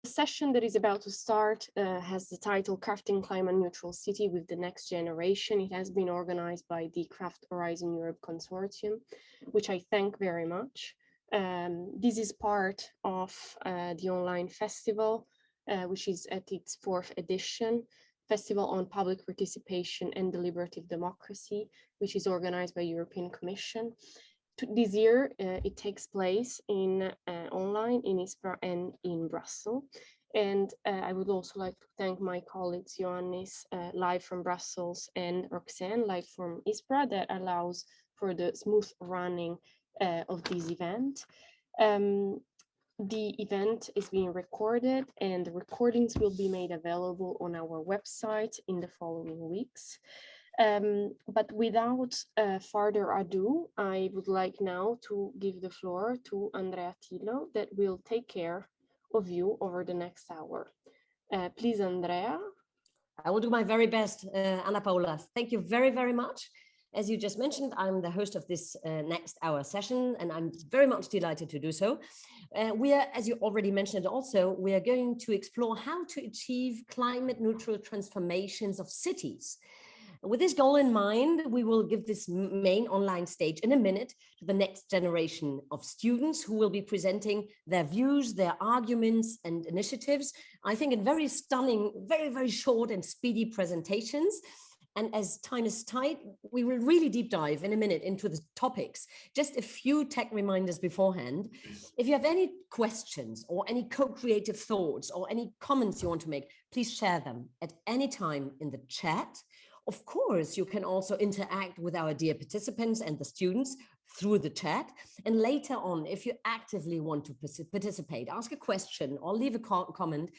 session that is about to start has the title Crafting Climate Neutral City with the Next Generation. It has been organized by the Craft Horizon Europe Consortium, which I thank very much. This is part of the online festival, which is at its 4th edition, Festival on Public Participation and Deliberative Democracy, which is organized by European Commission. This year, it takes place in online in ISPRA and in Brussels. And I would also like to thank my colleagues, Ioannis, live from Brussels, and Roxanne, live from ISPRA, that allows for the smooth running of this event. The event is being recorded, and the recordings will be made available on our website in the following weeks. But without further ado, I would like now to give the floor to Andrea Tillo, that will take care of you over the next hour. Please, Andrea. I will do my very best, Anna Paula. Thank you very, very much. As you just mentioned, I'm the host of this next hour session, and I'm very much delighted to do so. We are, as you already mentioned also, we are going to explore how to achieve climate neutral transformations of cities. With this goal in mind, we will give this main online stage in a minute to the next generation of students who will be presenting their views, their arguments and initiatives, I think in very stunning, very, very short and speedy presentations. And as time is tight, we will really deep dive in a minute into the topics. Just a few tech reminders beforehand. If you have any questions or any co-creative thoughts or any comments you want to make, please share them at any time in the chat. Of course, you can also interact with our dear participants and the students through the chat. And later on, if you actively want to participate, ask a question or leave a comment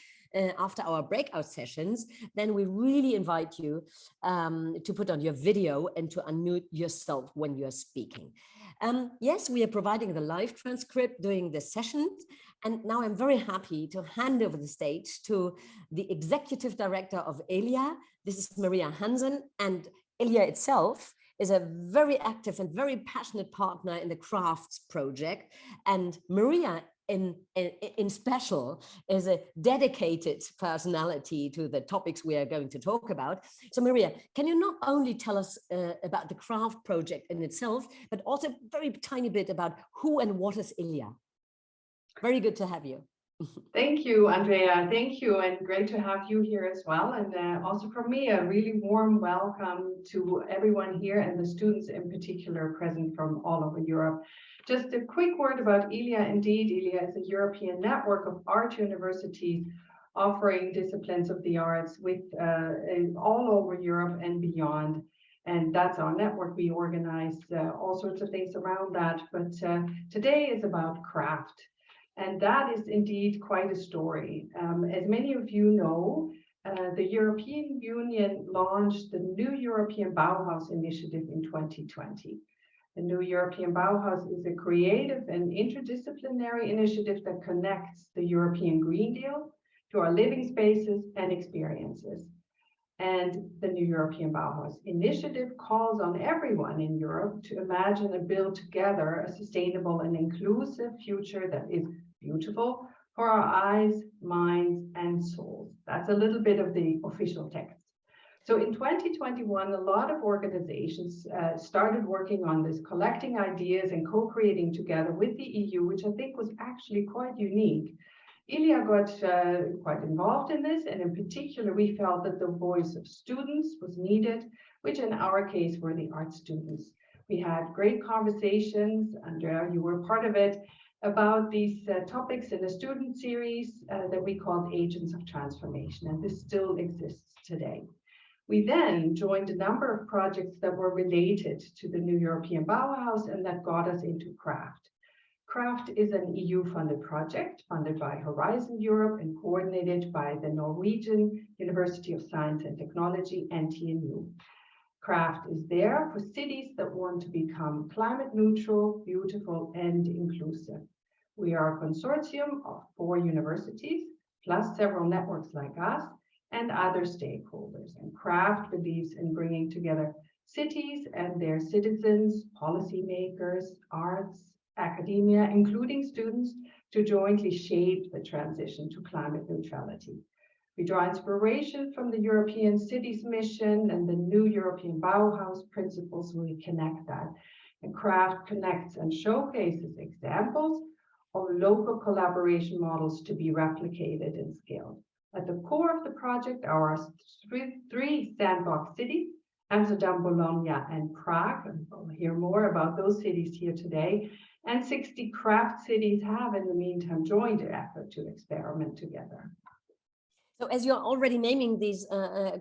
after our breakout sessions, then we really invite you to put on your video and to unmute yourself when you're speaking. Yes, we are providing the live transcript during the sessions. And now I'm very happy to hand over the stage to the Executive Director of ELIA. This is Maria Hansen, and ELIA itself is a very active and very passionate partner in the Crafts project. And Maria in special is a dedicated personality to the topics we are going to talk about. So Maria, can you not only tell us about the Craft project in itself, but also a very tiny bit about who and what is ELIA? Very good to have you. Thank you, Andrea. Thank you, and great to have you here as well. And also from me, a really warm welcome to everyone here and the students in particular present from all over Europe. Just a quick word about ELIA. Indeed, ELIA is a European network of art universities offering disciplines of the arts with all over Europe and beyond. And that's our network. We organize all sorts of things around that. But today is about craft. And that is indeed quite a story. As many of you know, the European Union launched the new European Bauhaus initiative in 2020. The new European Bauhaus is a creative and interdisciplinary initiative that connects the European Green Deal to our living spaces and experiences. And the new European Bauhaus initiative calls on everyone in Europe to imagine and build together a sustainable and inclusive future that is beautiful for our eyes, minds, and souls. That's a little bit of the official text. So in 2021, a lot of organizations started working on this, collecting ideas and co-creating together with the EU, which I think was actually quite unique. ELIA got quite involved in this, and in particular, we felt that the voice of students was needed, which in our case were the art students. We had great conversations, Andrea, you were part of it, about these topics in a student series that we called Agents of Transformation, and this still exists today. We then joined a number of projects that were related to the new European Bauhaus and that got us into Craft. Craft is an EU-funded project funded by Horizon Europe and coordinated by the Norwegian University of Science and Technology and TNU. Craft is there for cities that want to become climate neutral, beautiful, and inclusive. We are a consortium of 4 universities, plus several networks like us and other stakeholders. And Craft believes in bringing together cities and their citizens, policymakers, arts, academia, including students, to jointly shape the transition to climate neutrality. We draw inspiration from the European Cities Mission and the new European Bauhaus principles. We connect that. And CRAFT connects and showcases examples of local collaboration models to be replicated and scaled. At the core of the project are three sandbox cities, Amsterdam, Bologna, and Prague. And we'll hear more about those cities here today. And 60 CRAFT cities have, in the meantime, joined the effort to experiment together. So as you're already naming these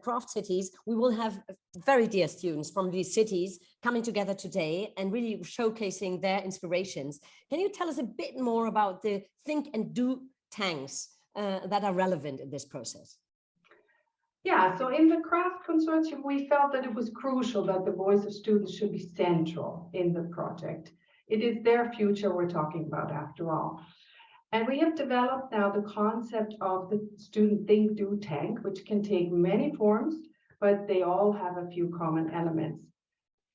craft cities, we will have very dear students from these cities coming together today and really showcasing their inspirations. Can you tell us a bit more about the think and do tanks that are relevant in this process? Yeah, so in the CRAFT consortium, we felt that it was crucial that the voice of students should be central in the project. It is their future we're talking about after all. And we have developed now the concept of the student think do tank, which can take many forms, but they all have a few common elements.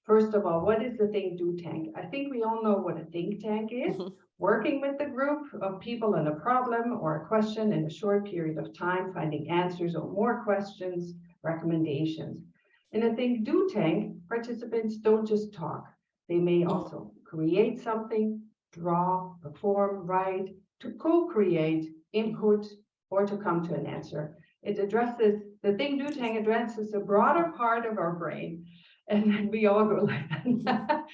First of all, what is the think do tank? I think we all know what a think tank is. Working with a group of people on a problem or a question in a short period of time, finding answers or more questions, recommendations. In a think do tank, participants don't just talk. They may also create something, draw, perform, write, to co-create, input, or to come to an answer. It addresses, the think do tank addresses a broader part of our brain, and then we all go like that.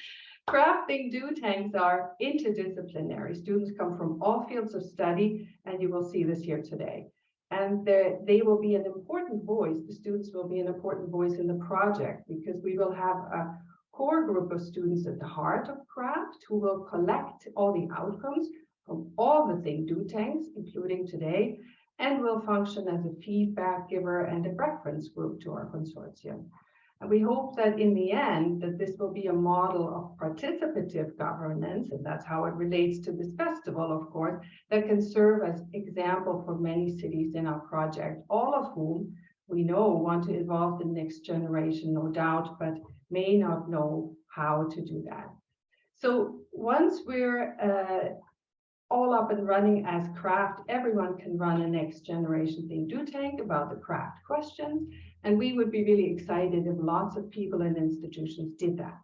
CRAFT think do tanks are interdisciplinary. Students come from all fields of study, and you will see this here today. And they will be an important voice. The students will be an important voice in the project because we will have a core group of students at the heart of CRAFT who will collect all the outcomes from all the think do tanks, including today, and will function as a feedback giver and a reference group to our consortium. And we hope that in the end, that this will be a model of participative governance, and that's how it relates to this festival, of course, that can serve as example for many cities in our project, all of whom we know want to involve the next generation, no doubt, but may not know how to do that. So once we're all up and running as CRAFT, everyone can run a next generation think do tank about the CRAFT questions. And we would be really excited if lots of people and institutions did that.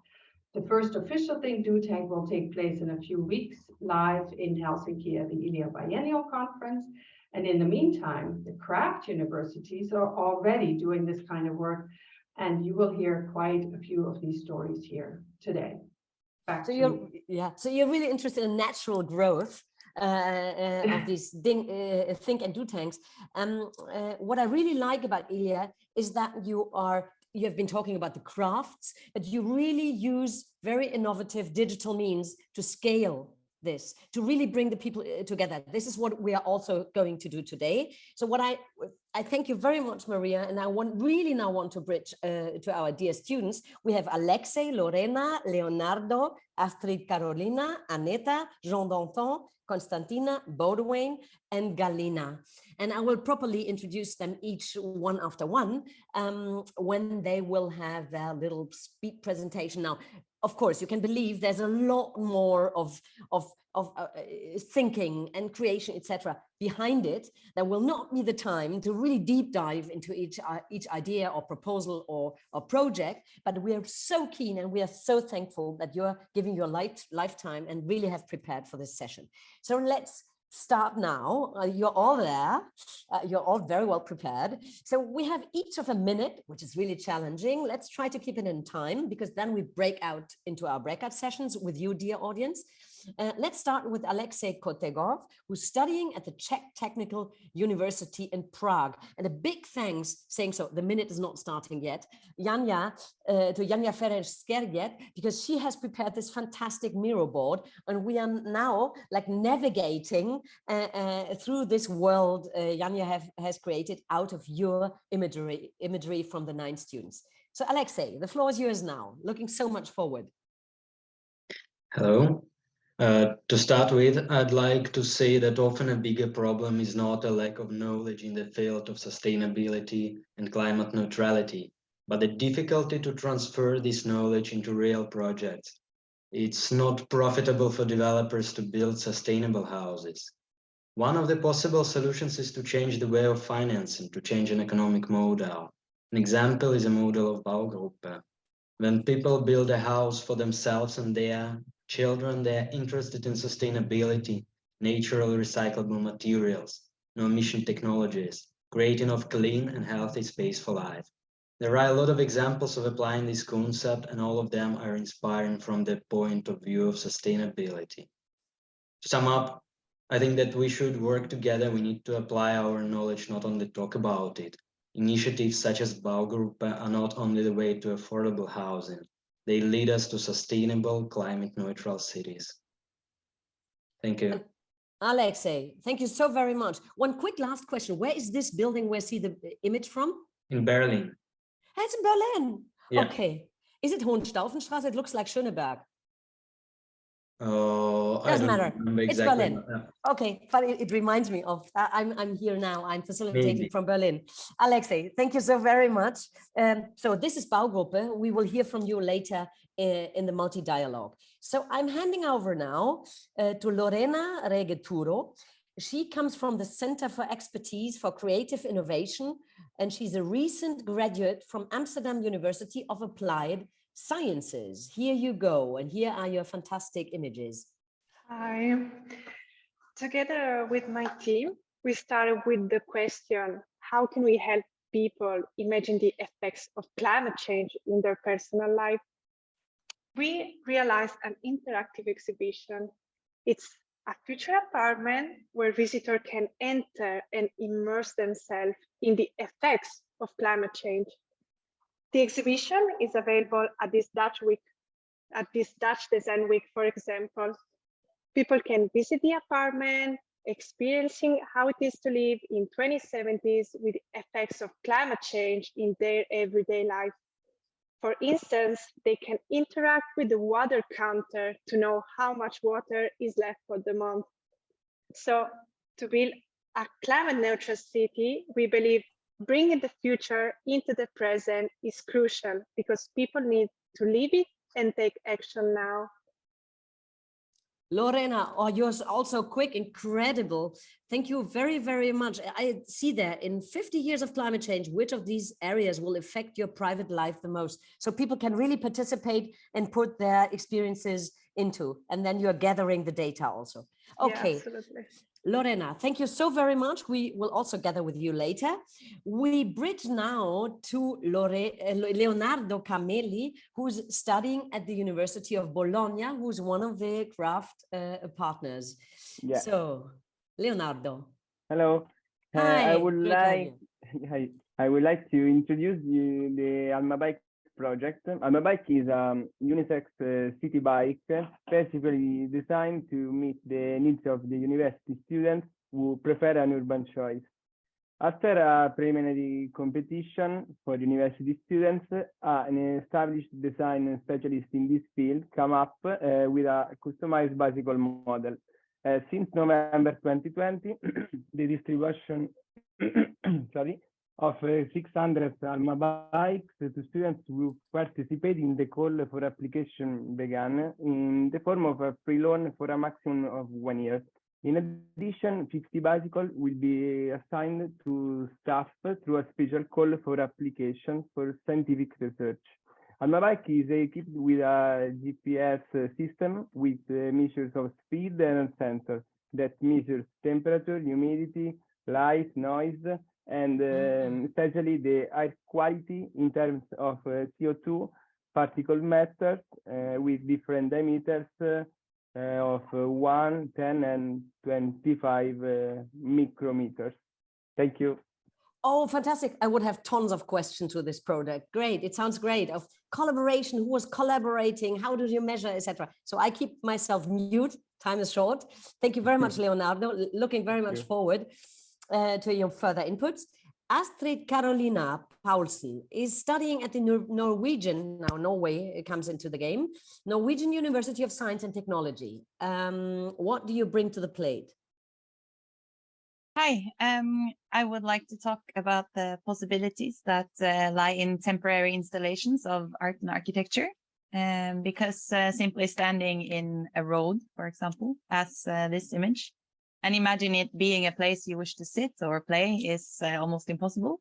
The first official think do tank will take place in a few weeks live in Helsinki at the ELIA Biennial Conference. And in the meantime, the CRAFT universities are already doing this kind of work. And you will hear quite a few of these stories here today. Back to you. So you're really interested in natural growth of these think and do tanks. What I really like about ELIA is that you have been talking about the crafts, but you really use very innovative digital means to scale this, to really bring the people together. This is what we are also going to do today. So what I thank you very much, Maria, and I really now want to bridge to our dear students. We have Alexei, Lorena, Leonardo, Astrid, Carolina, Aneta, Jean Danton, Constantina, Baudouin, and Galina. And I will properly introduce them each one after one when they will have their little speed presentation. Now, of course, you can believe there's a lot more of thinking and creation, etc., behind it. There will not be the time to really deep dive into each idea or proposal or project, but we are so keen and we are so thankful that you're giving your lifetime and really have prepared for this session. So let's start now. You're all there. You're all very well prepared. So we have each of a minute, which is really challenging. Let's try to keep it in time because then we break out into our breakout sessions with you, dear audience. Let's start with Alexei Kotegov, who's studying at the Czech Technical University in Prague. And a big thanks, saying so, the minute is not starting yet, to Janja Ferrer-Skerget, because she has prepared this fantastic Miro board. And we are now like navigating through this world Janja has created out of your imagery from the 9 students. So Alexei, the floor is yours now. Looking so much forward. Hello. To start with, I'd like to say that often a bigger problem is not a lack of knowledge in the field of sustainability and climate neutrality, but the difficulty to transfer this knowledge into real projects. It's not profitable for developers to build sustainable houses. One of the possible solutions is to change the way of financing, to change an economic model. An example is a model of Baugruppe. When people build a house for themselves and their children, they're interested in sustainability, natural recyclable materials, no emission technologies, creating of clean and healthy space for life. There are a lot of examples of applying this concept, and all of them are inspiring from the point of view of sustainability. To sum up, I think that we should work together. We need to apply our knowledge, not only talk about it. Initiatives such as Baugruppe are not only the way to affordable housing, they lead us to sustainable, climate-neutral cities. Thank you. Alexei, thank you so very much. One quick last question. Where is this building where I see the image from? In Berlin. It's in Berlin. Yeah. Okay. Is it Hohenstaufenstraße? It looks like Schöneberg. I Doesn't don't matter. remember It's exactly. Berlin. Okay, but it reminds me of, I'm here now, I'm facilitating Maybe. from Berlin. Alexei, thank you so very much. So this is Baugruppe. We will hear from you later in the multi-dialogue. So I'm handing over now to Lorena Regeturo. She comes from the Center for Expertise for Creative Innovation, and she's a recent graduate from Amsterdam University of Applied Sciences. Here you go, and here are your fantastic images. Hi. Together with my team, we started with the question, how can we help people imagine the effects of climate change in their personal life? We realized an interactive exhibition. It's a future apartment where visitors can enter and immerse themselves in the effects of climate change. The exhibition is available at this Dutch Design Week, for example. People can visit the apartment, experiencing how it is to live in 2070s with the effects of climate change in their everyday life. For instance, they can interact with the water counter to know how much water is left for the month. So to build a climate neutral city, we believe bringing the future into the present is crucial because people need to live it and take action now. Lorena, yours also quick, incredible. Thank you very, very much. I see there in 50 years of climate change, which of these areas will affect your private life the most? So people can really participate and put their experiences into, and then you're gathering the data also. Okay. Yeah, absolutely. Lorena, thank you so very much. We will also gather with you later. We bridge now to Leonardo Camelli, who's studying at the University of Bologna, who's one of the craft partners. Yeah. So, Leonardo. Hello. Hi. I would like to introduce you the Alma Bike project. Alma Bike is a unisex city bike specifically designed to meet the needs of the university students who prefer an urban choice. After a preliminary competition for university students, an established design specialist in this field came up with a customized bicycle model. Since November 2020, the distribution of 600 Alma bikes to students who participate in the call for application began in the form of a free loan for a maximum of 1 year. In addition, 50 bicycles will be assigned to staff through a special call for application for scientific research. Alma Bike is equipped with a GPS system with measures of speed and sensors that measures temperature, humidity, light, noise, and especially the air quality in terms of CO2 particle matters with different diameters of 1, 10, and 25 micrometers. Thank you. Oh, fantastic. I would have tons of questions to this project. Great. It sounds great. Of collaboration, who was collaborating, how do you measure, etc. So I keep myself mute. Time is short. Thank you very much, Leonardo. Looking very much forward to your further inputs. Astrid Carolina Paulsen is studying at the Norwegian, now Norway comes into the game, Norwegian University of Science and Technology. What do you bring to the plate? Hi, I would like to talk about the possibilities that lie in temporary installations of art and architecture. because simply standing in a road, for example, as this image, and imagine it being a place you wish to sit or play is almost impossible.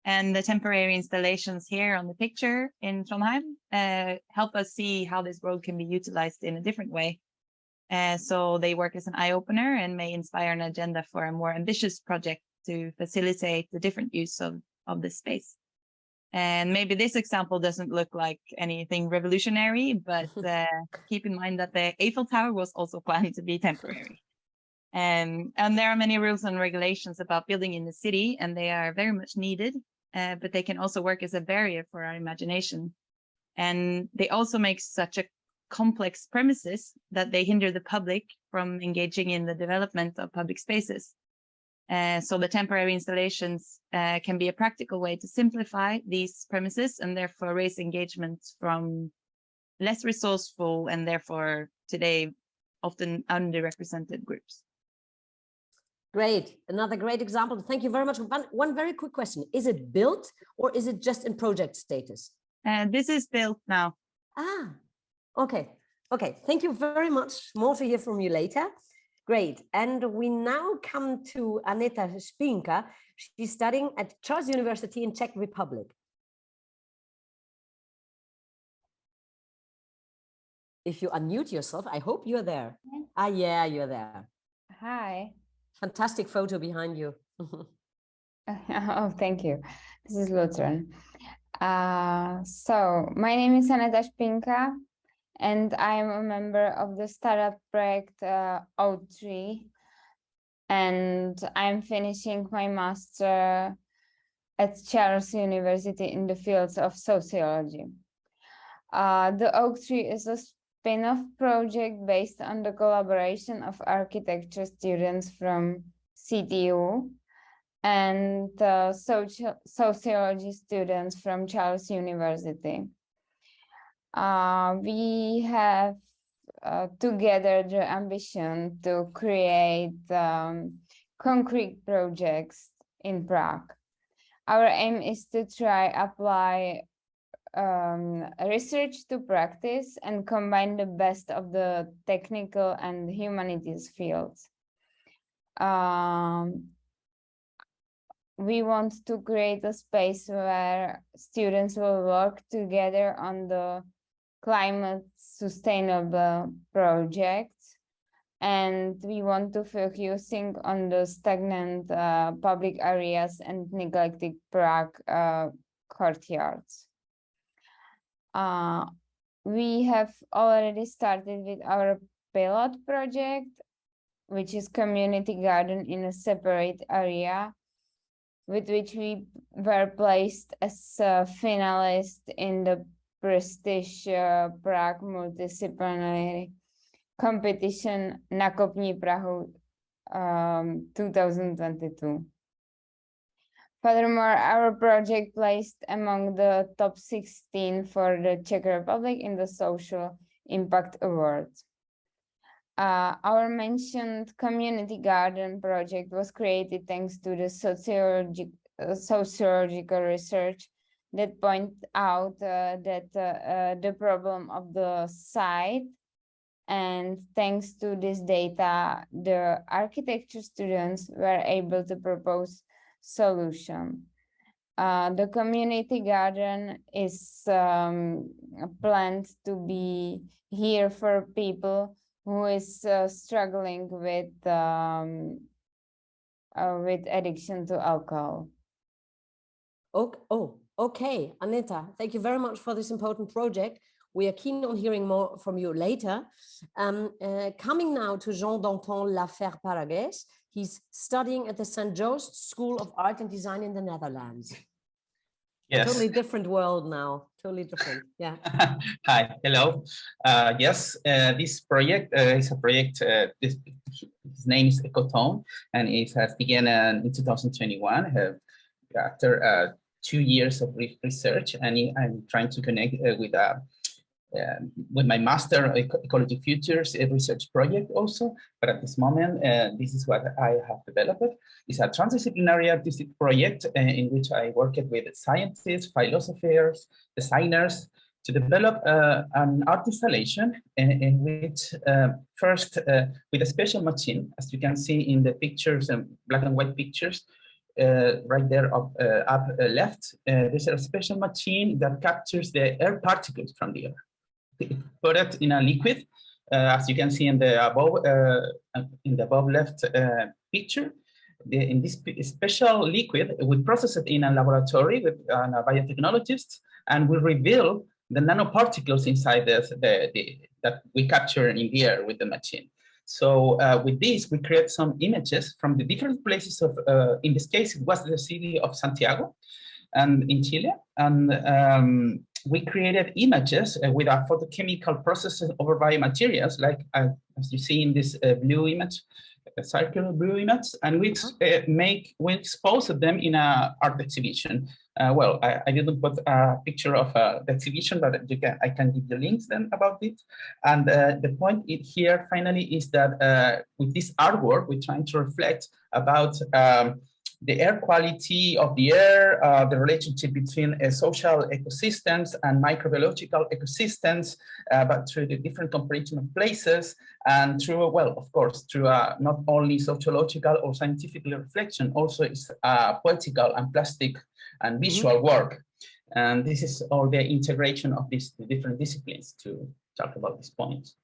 And the temporary installations here on the picture in Trondheim help us see how this road can be utilized in a different way. So they work as an eye-opener and may inspire an agenda for a more ambitious project to facilitate the different use of this space. And maybe this example doesn't look like anything revolutionary, but keep in mind that the Eiffel Tower was also planned to be temporary. And there are many rules and regulations about building in the city, and they are very much needed, but they can also work as a barrier for our imagination. And they also make such a complex premises that they hinder the public from engaging in the development of public spaces. So the temporary installations can be a practical way to simplify these premises and therefore raise engagement from less resourceful and therefore today often underrepresented groups. Great, another great example. Thank you very much. One very quick question. Is it built or is it just in project status? This is built now. Ah, okay. Okay, thank you very much. More to hear from you later. Great, and we now come to Aneta Spinka. She's studying at Charles University in Czech Republic. If you unmute yourself, I hope you're there. Ah, yeah, you're there. Hi. Fantastic photo behind you. Oh, thank you. This is Lutheran. So my name is Aneta Spinka, and I'm a member of the startup project O3, and I'm finishing my master at Charles University in the fields of sociology. The O3 is a spin-off project based on the collaboration of architecture students from CTU and sociology students from Charles University. We have together the ambition to create concrete projects in Prague. Our aim is to try apply research to practice and combine the best of the technical and humanities fields. We want to create a space where students will work together on the climate sustainable projects, and we want to focusing on the stagnant public areas and neglected Prague courtyards. We have already started with our pilot project, which is community garden in a separate area, with which we were placed as a finalist in the prestigious Prague multidisciplinary competition Nakopni Prahu 2022. Furthermore, our project placed among the top 16 for the Czech Republic in the Social Impact Awards. Our mentioned community garden project was created thanks to the sociological research that point out that the problem of the site, and thanks to this data, the architecture students were able to propose solution. The community garden is planned to be here for people who is struggling with addiction to alcohol. Okay, Aneta, thank you very much for this important project. We are keen on hearing more from you later. Coming now to Jean Danton Lafer-Paragues. He's studying at the St. Joe's School of Art and Design in the Netherlands. Yes. A totally different world now, totally different, yeah. Hi, hello. Yes, this project is a project, his name is Ecotone, and it has begun in 2021 after 2 years of research, and I'm trying to connect with my master Ecology Futures research project also, but at this moment, this is what I have developed. It's a transdisciplinary artistic project in which I worked with scientists, philosophers, designers, to develop an art installation in which first with a special machine, as you can see in the pictures and black and white pictures, right there up left, there's a special machine that captures the air particles from the air. Put it in a liquid, as you can see in the above left picture. In this special liquid, we process it in a laboratory with a biotechnologist, and we reveal the nanoparticles inside that we capture in the air with the machine. So with this, we create some images from the different places of, in this case, it was the city of Santiago and in Chile. And we created images with a photochemical processes over biomaterials, like as you see in this blue image, a circular blue image, and we expose them in an art exhibition. Well, I didn't put a picture of the exhibition, but I can give you links then about it. And the point here finally is that with this artwork, we're trying to reflect about the air quality of the air, the relationship between social ecosystems and microbiological ecosystems, but through the different comparison of places, and through, well, of course, through not only sociological or scientific reflection, also it's poetical and plastic and visual work. And this is all the integration of these different disciplines to talk about these points.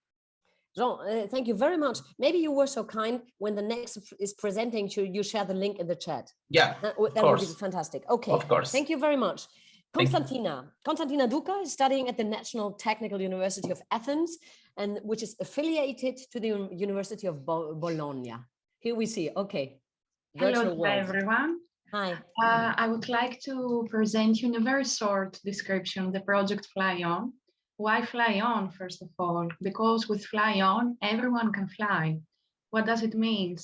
Jean, thank you very much. Maybe you were so kind when the next is presenting, you share the link in the chat. Yeah, that would be fantastic. Okay, of course. Thank you very much. Constantina Duca is studying at the National Technical University of Athens, and which is affiliated to the University of Bologna. Here we see, okay. Hello everyone. Hi. I would like to present you in a very short description the project Fly On. Why Fly On, first of all? Because with Fly On, everyone can fly. What does it mean?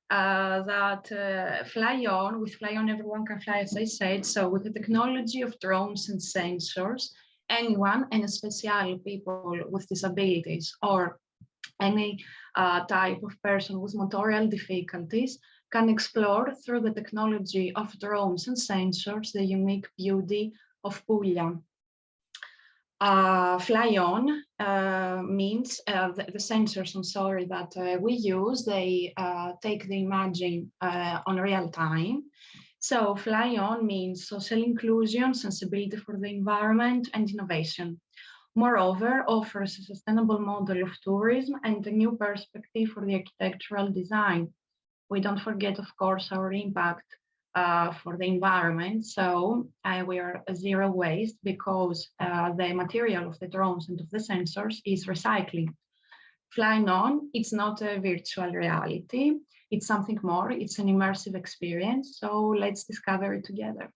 That with Fly On, everyone can fly, as I said. So with the technology of drones and sensors, anyone, and especially people with disabilities or any type of person with motorial difficulties, can explore through the technology of drones and sensors the unique beauty of Puglia. Fly On means the sensors, I'm sorry, that we use, they take the imaging on real time. So Fly On means social inclusion, sensibility for the environment, and innovation. Moreover, offers a sustainable model of tourism and a new perspective for the architectural design. We don't forget, of course, our impact for the environment. So we are zero waste because the material of the drones and of the sensors is recycling. Flying On, it's not a virtual reality. It's something more. It's an immersive experience. So let's discover it together.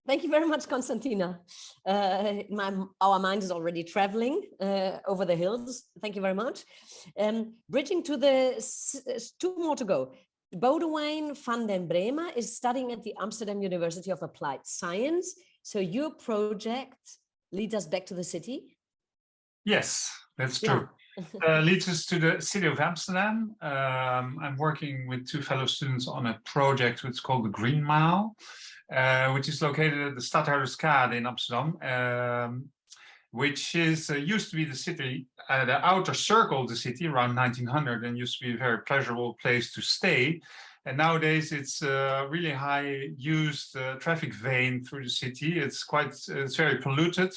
Thank you very much, Constantina. Our mind is already traveling over the hills. Thank you very much. Bridging to the two more to go. Boudewijn van den Bremen is studying at the Amsterdam University of Applied Science. So your project leads us back to the city? Yes, that's true. Leads us to the city of Amsterdam. I'm working with two fellow students on a project which is called the Green Mile, which is located at the Stadhouderskade in Amsterdam, which is used to be the city, the outer circle of the city around 1900, and used to be a very pleasurable place to stay. And nowadays it's a really high used traffic vein through the city. It's very polluted.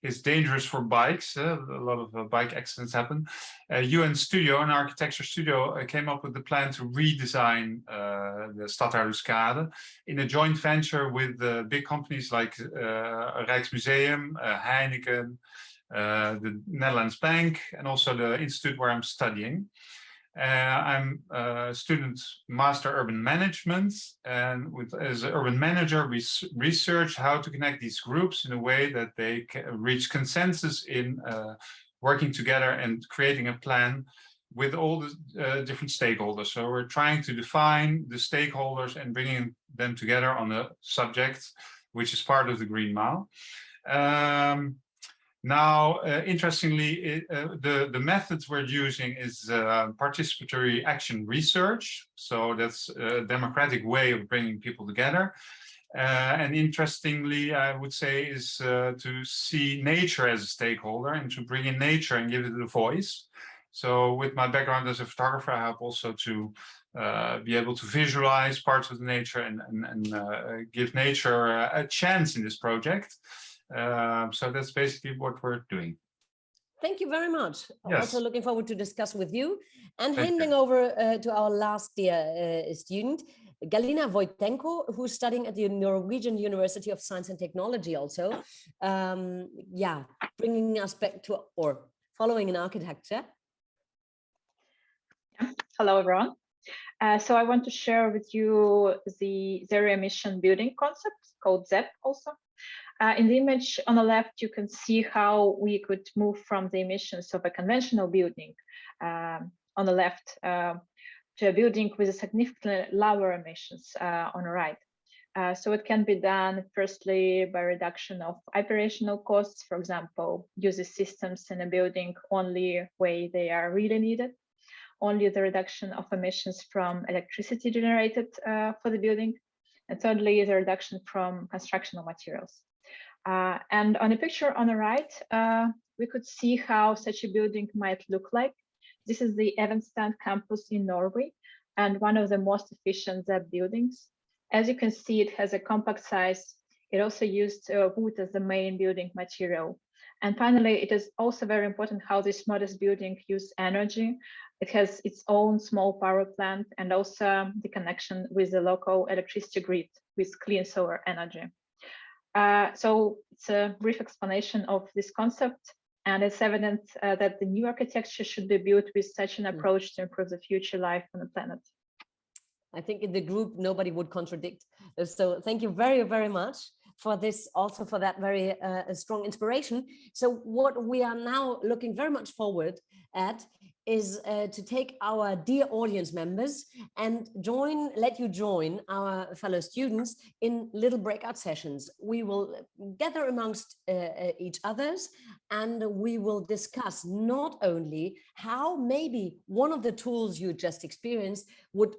It's dangerous for bikes. A lot of bike accidents happen. UN Studio, an architecture studio, came up with the plan to redesign the Stadhouderskade in a joint venture with big companies like Rijksmuseum, Heineken, the Netherlands Bank, and also the institute where I'm studying. I'm a student master urban management, and as an urban manager, we research how to connect these groups in a way that they can reach consensus in working together and creating a plan with all the different stakeholders. So we're trying to define the stakeholders and bringing them together on a subject, which is part of the Green Mile. Now, interestingly, the methods we're using is participatory action research. So that's a democratic way of bringing people together. And interestingly, I would say, is to see nature as a stakeholder and to bring in nature and give it a voice. So with my background as a photographer, I help also to be able to visualize parts of the nature and give nature a chance in this project. So that's basically what we're doing. Thank you very much. I'm Yes. also looking forward to discuss with you and Thank handing you. over to our last year student, Galina Wojtenko, who's studying at the Norwegian University of Science and Technology also. Yeah, bringing us back to, or following in architecture. Hello, everyone. So I want to share with you the zero emission building concept called ZEP also. In the image on the left, you can see how we could move from the emissions of a conventional building on the left to a building with a significantly lower emissions on the right. So it can be done firstly by reduction of operational costs, for example, use systems in a building only where they are really needed, only the reduction of emissions from electricity generated for the building, and thirdly, the reduction from constructional materials. And on the picture on the right, we could see how such a building might look like. This is the Evenstad campus in Norway and one of the most efficient ZEP buildings. As you can see, it has a compact size. It also used wood as the main building material. And finally, it is also very important how this modest building uses energy. It has its own small power plant and also the connection with the local electricity grid with clean solar energy. So it's a brief explanation of this concept, and it's evident that the new architecture should be built with such an approach to improve the future life on the planet. I think in the group, nobody would contradict. So thank you very, very much for this, also for that very strong inspiration. So what we are now looking very much forward at is to take our dear audience members and let you join our fellow students in little breakout sessions. We will gather amongst each others, and we will discuss not only how maybe one of the tools you just experienced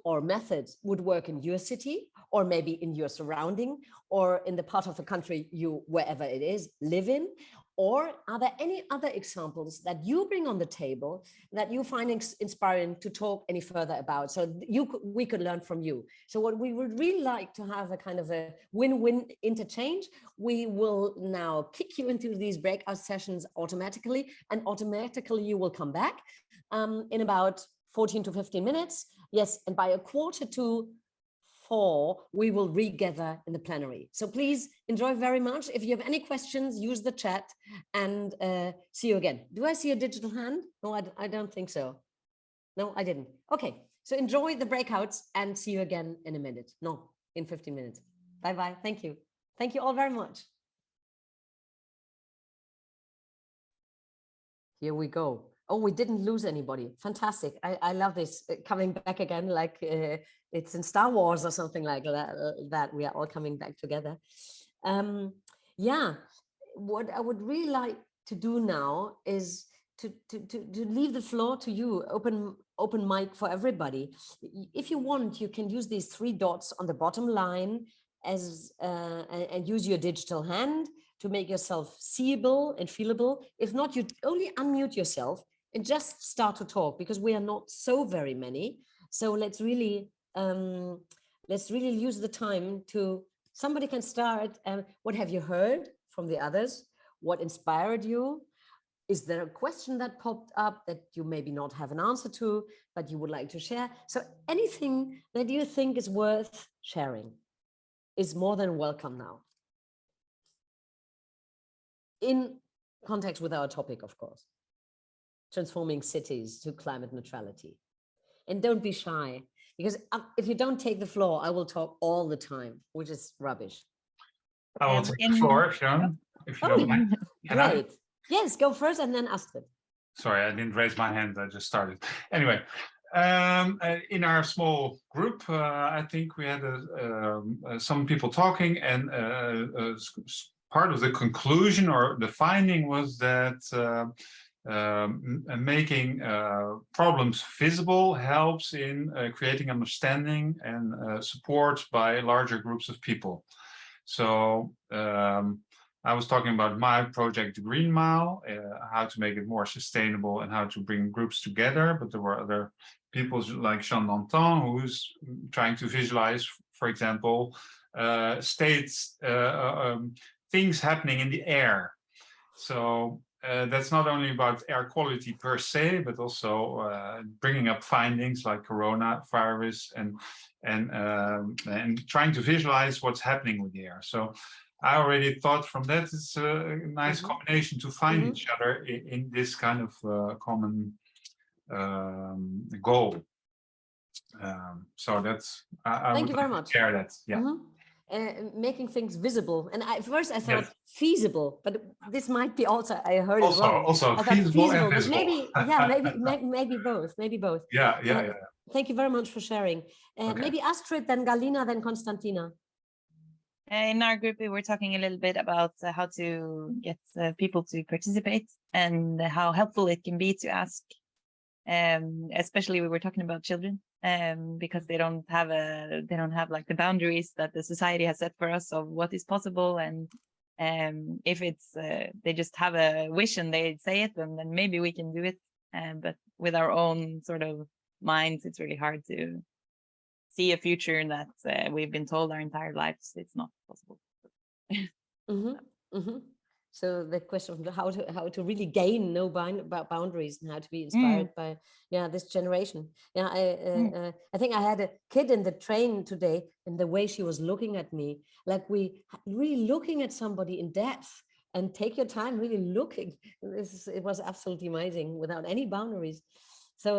or methods would work in your city, or maybe in your surrounding, or in the part of the country you, wherever it is, live in. Or are there any other examples that you bring on the table that you find inspiring to talk any further about? So we could learn from you. So what we would really like to have a kind of a win-win interchange. We will now kick you into these breakout sessions automatically, and automatically you will come back in about 14 to 15 minutes. Yes, and by 3:45, we will regather in the plenary. So please enjoy very much. If you have any questions, use the chat, and see you again. Do I see a digital hand? No, I don't think so. No, I didn't. Okay, so enjoy the breakouts and see you again in a minute. No, in 15 minutes. Bye-bye. Thank you. Thank you all very much. Here we go. Oh, we didn't lose anybody. Fantastic. I love this coming back again, like it's in Star Wars or something like that we are all coming back together. Yeah, what I would really like to do now is to leave the floor to you, open mic for everybody. If you want, you can use these 3 dots on the bottom line as and use your digital hand to make yourself seeable and feelable. If not, you only unmute yourself and just start to talk, because we are not so very many. So let's really use the time to, somebody can start. What have you heard from the others? What inspired you? Is there a question that popped up that you maybe not have an answer to, but you would like to share? So anything that you think is worth sharing is more than welcome now. In context with our topic, of course. Transforming cities to climate neutrality. And don't be shy, because if you don't take the floor, I will talk all the time, which is rubbish. I will take the floor if you don't mind. Great. Yes, go first and then Astrid. Sorry, I didn't raise my hand, I just started. Anyway, in our small group, I think we had some people talking, and part of the conclusion or the finding was that making problems visible helps in creating understanding and support by larger groups of people. So I was talking about my project, the Green Mile, how to make it more sustainable and how to bring groups together. But there were other people like Jean Danton, who's trying to visualize, for example, states, things happening in the air. So that's not only about air quality per se, but also bringing up findings like coronavirus and trying to visualize what's happening with the air. So I already thought from that it's a nice combination to find each other in this kind of common goal. So that's I Thank would you very like much. to share that. Yeah. Making things visible, and at first I thought Yes. feasible, but this might be also, I heard it wrong. Also I thought feasible and but visible. maybe, yeah, maybe both, maybe both. Yeah. Thank you very much for sharing. Okay. Maybe Astrid, then Galina, then Konstantina. In our group, we were talking a little bit about how to get people to participate and how helpful it can be to ask. Especially we were talking about children, because they don't have like the boundaries that the society has set for us of what is possible. And if it's they just have a wish and they say it, and then maybe we can do it. But with our own sort of minds, it's really hard to see a future that we've been told our entire lives it's not possible. So the question of how to really gain no boundaries and how to be inspired by this generation. I think I had a kid in the train today, and the way she was looking at me, like we really looking at somebody in depth, and take your time really looking. It was absolutely amazing without any boundaries. So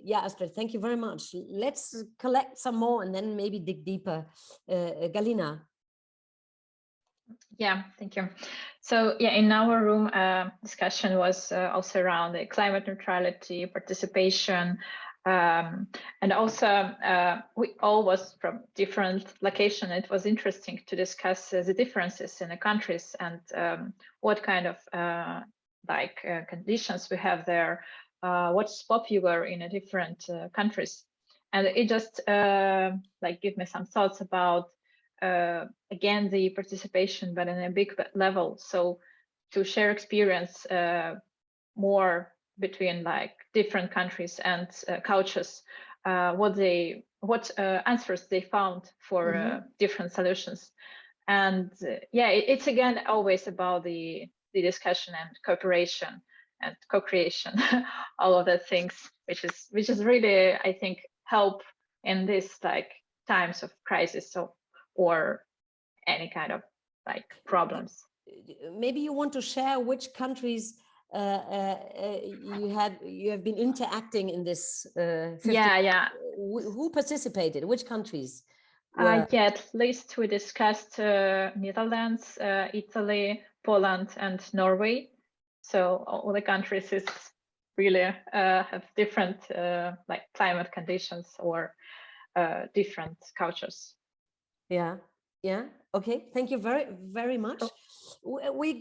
Astrid, thank you very much. Let's collect some more and then maybe dig deeper. Galina. Yeah, thank you. So in our room, discussion was also around the climate neutrality, participation, and also we all was from different locations. It was interesting to discuss the differences in the countries and what kind of conditions we have there, what's popular in a different countries. And it just give me some thoughts about again the participation, but in a big level. So to share experience more between different countries and cultures, what answers they found for different solutions. And it's again always about the discussion and cooperation and co-creation, all of the things, which is really, I think, help in this times of crisis or any kind of problems. Maybe you want to share which countries you have been interacting in this. Who participated? Which countries? At least we discussed Netherlands, Italy, Poland, and Norway. So all the countries is really have different climate conditions or different cultures. Okay, thank you very, very much. We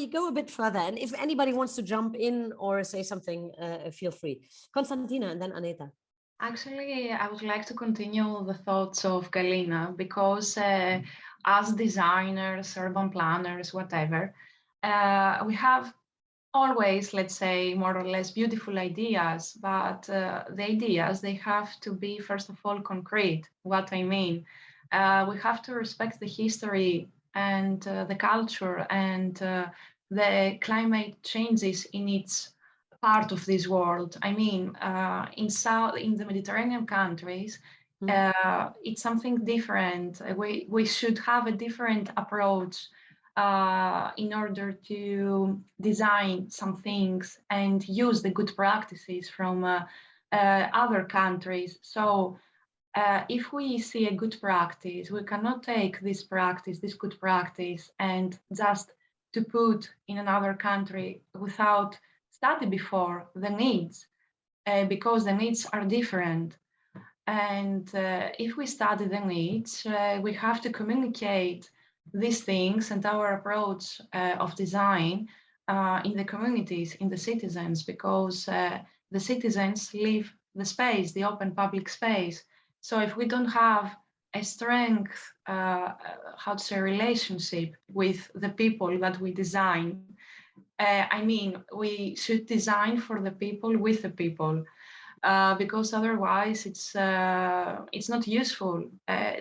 go a bit further, and if anybody wants to jump in or say something, feel free. Konstantina and then Aneta. Actually, I would like to continue the thoughts of Galina, because as designers, urban planners, whatever, we have always, let's say, more or less beautiful ideas, but the ideas, they have to be, first of all, concrete. What I mean, we have to respect the history and the culture and the climate changes in its part of this world. I mean, in the Mediterranean countries, it's something different. We should have a different approach in order to design some things and use the good practices from other countries. So if we see a good practice, we cannot take this good practice, and just to put in another country without study before the needs, because the needs are different. And if we study the needs, we have to communicate these things and our approach of design in the communities, in the citizens, because the citizens live the space, the open public space. So if we don't have a strength, how to say, relationship with the people that we design. I mean, we should design for the people with the people, because otherwise it's not useful.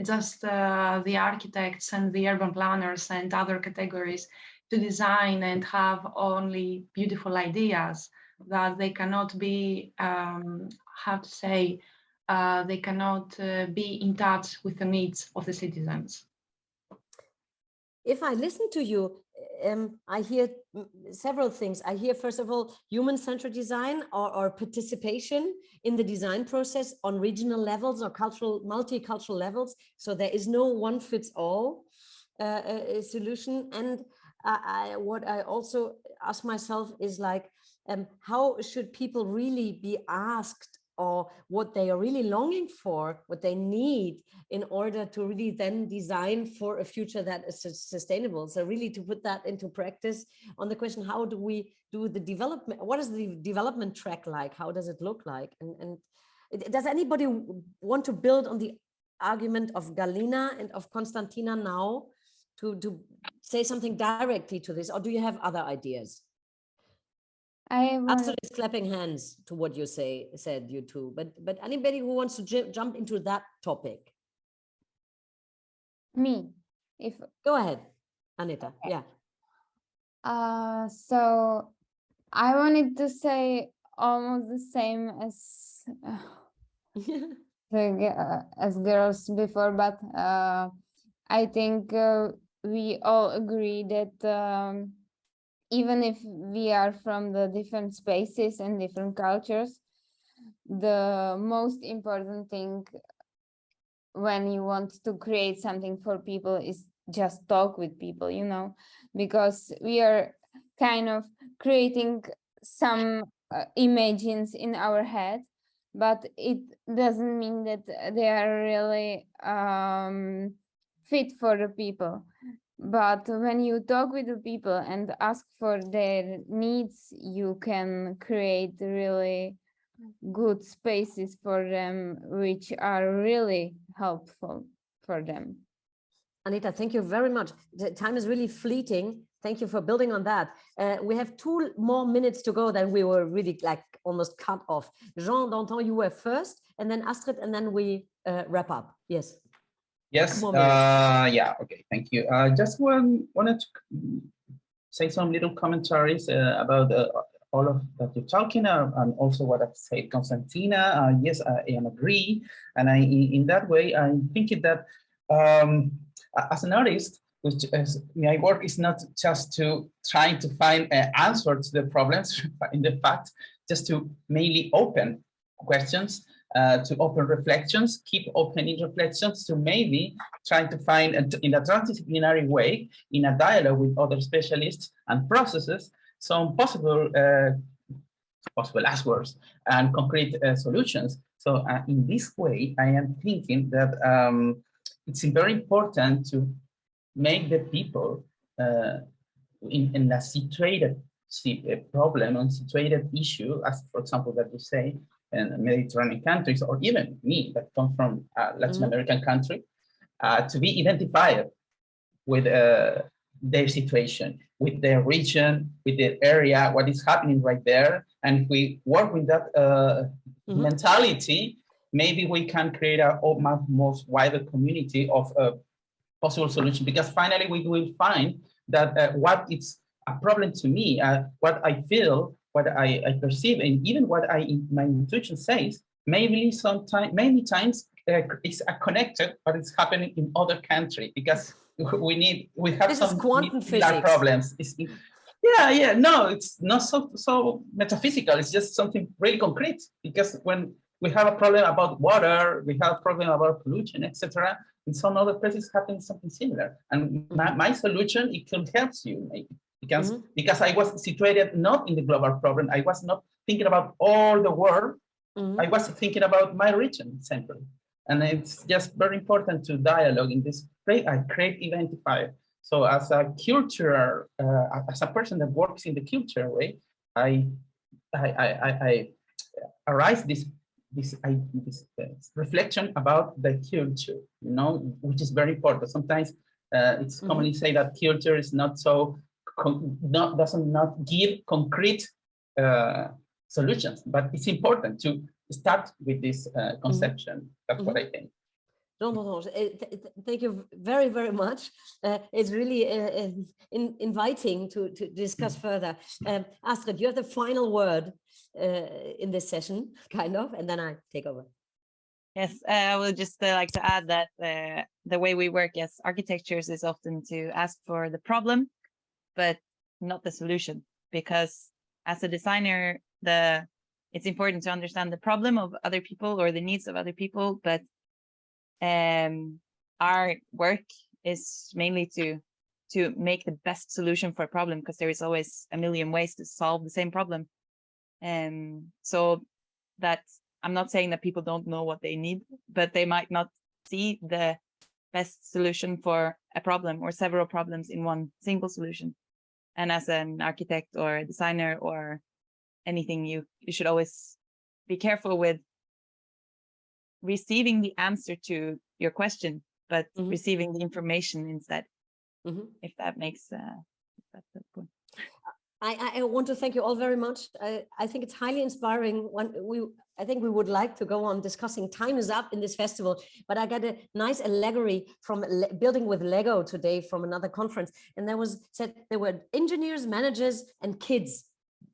Just the architects and the urban planners and other categories to design and have only beautiful ideas that they cannot be, how to say, they cannot be in touch with the needs of the citizens. If I listen to you, I hear several things. I hear, first of all, human-centered design or participation in the design process on regional levels or multicultural levels. So there is no one-fits-all solution. And what I also ask myself is like, how should people really be asked, or what they are really longing for, what they need in order to really then design for a future that is sustainable? So really to put that into practice on the question, how do we do the development? What is the development track like? How does it look like? And does anybody want to build on the argument of Galina and of Konstantina now to say something directly to this, or do you have other ideas? Astrid is clapping hands to what you said, you two, but anybody who wants to jump into that topic? Me, go ahead, Anita. Okay. Yeah. So I wanted to say almost the same as as girls before, but I think we all agree that even if we are from the different spaces and different cultures, the most important thing when you want to create something for people is just talk with people, you know, because we are kind of creating some images in our head, but it doesn't mean that they are really fit for the people. But when you talk with the people and ask for their needs, you can create really good spaces for them, which are really helpful for them. Anita, thank you very much. The time is really fleeting. Thank you for building on that. We have 2 more minutes to go, then we were really like almost cut off. Jean Danton, you were first, and then Astrid, and then we wrap up. Yes. Yes, yeah, okay, thank you. Just wanted to say some little commentaries about all of that you're talking about, and also what I've said, Konstantina. Yes, I agree. And in that way, I'm thinking that as an artist, which my work is not just to trying to find an answer to the problems, in the fact, just to mainly open questions, to open reflections, keep opening reflections, to maybe trying to find in a transdisciplinary way, in a dialogue with other specialists and processes, some possible answers and concrete solutions. So in this way, I am thinking that it's very important to make the people in a situated problem, and situated issue, as for example that you say, in Mediterranean countries, or even me that come from a Latin American country, to be identified with their situation, with their region, with their area, what is happening right there. And if we work with that mentality, maybe we can create a most wider community of possible solution, because finally we will find that what is a problem to me, what I feel, what I perceive, and even what my intuition says, maybe many times it's connected, but it's happening in other countries, because we have this some similar problems. No, it's not so metaphysical. It's just something really concrete, because when we have a problem about water, we have a problem about pollution, etc. In some other places happens something similar. And my solution, it can help you maybe. Because I was situated not in the global problem. I was not thinking about all the world. I was thinking about my region simply. And it's just very important to dialogue in this way. I create identifier. So as a cultural, as a person that works in the culture way, I arise this reflection about the culture, which is very important. Sometimes it's commonly say that culture is not so doesn't not give concrete solutions, but it's important to start with this conception. That's what I think. Thank you very, very much. It's really inviting to discuss further. Astrid, you have the final word in this session, kind of, and then I take over. Yes, I would just like to add that the way we work as architectures is often to ask for the problem, but not the solution, because as a designer, it's important to understand the problem of other people or the needs of other people, but our work is mainly to make the best solution for a problem, because there is always a million ways to solve the same problem. So that I'm not saying that people don't know what they need, but they might not see the best solution for a problem or several problems in one single solution. And as an architect or a designer or anything, you should always be careful with receiving the answer to your question, but receiving the information instead, if that makes that's the point. I want to thank you all very much. I think it's highly inspiring. I think we would like to go on discussing. Time is up in this festival, but I got a nice allegory from building with Lego today from another conference. And there were engineers, managers, and kids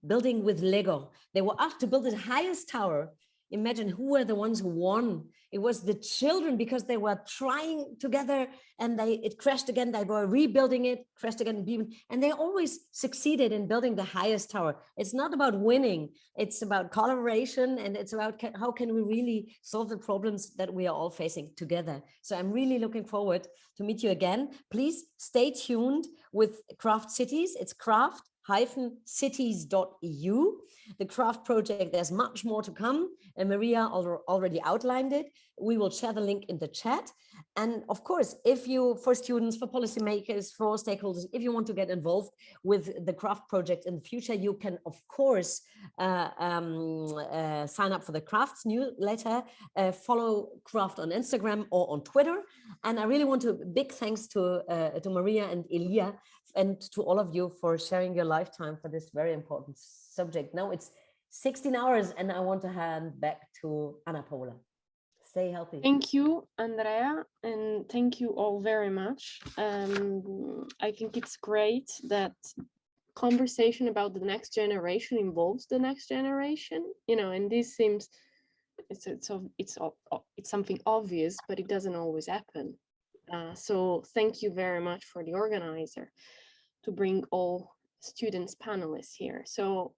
building with Lego. They were asked to build the highest tower. Imagine who were the ones who won. It was the children, because they were trying together and it crashed again. They were rebuilding it, crashed again, and they always succeeded in building the highest tower. It's not about winning. It's about collaboration, and it's about how can we really solve the problems that we are all facing together. So I'm really looking forward to meet you again. Please stay tuned with Craft Cities. It's craft-cities.eu. The craft project, there's much more to come, and Maria already outlined it. We will share the link in the chat. And of course, for students, for policymakers, for stakeholders, if you want to get involved with the craft project in the future, you can, of course, sign up for the Crafts newsletter, follow Craft on Instagram or on Twitter. And I really want to big thanks to Maria and ELIA, and to all of you for sharing your lifetime for this very important subject. Now it's 16 hours, and I want to hand back to Anna Paula. Stay healthy. Thank you, Andrea, and thank you all very much. I think it's great that conversation about the next generation involves the next generation, and this seems it's something obvious, but it doesn't always happen. So thank you very much for the organizer to bring all students panelists here. So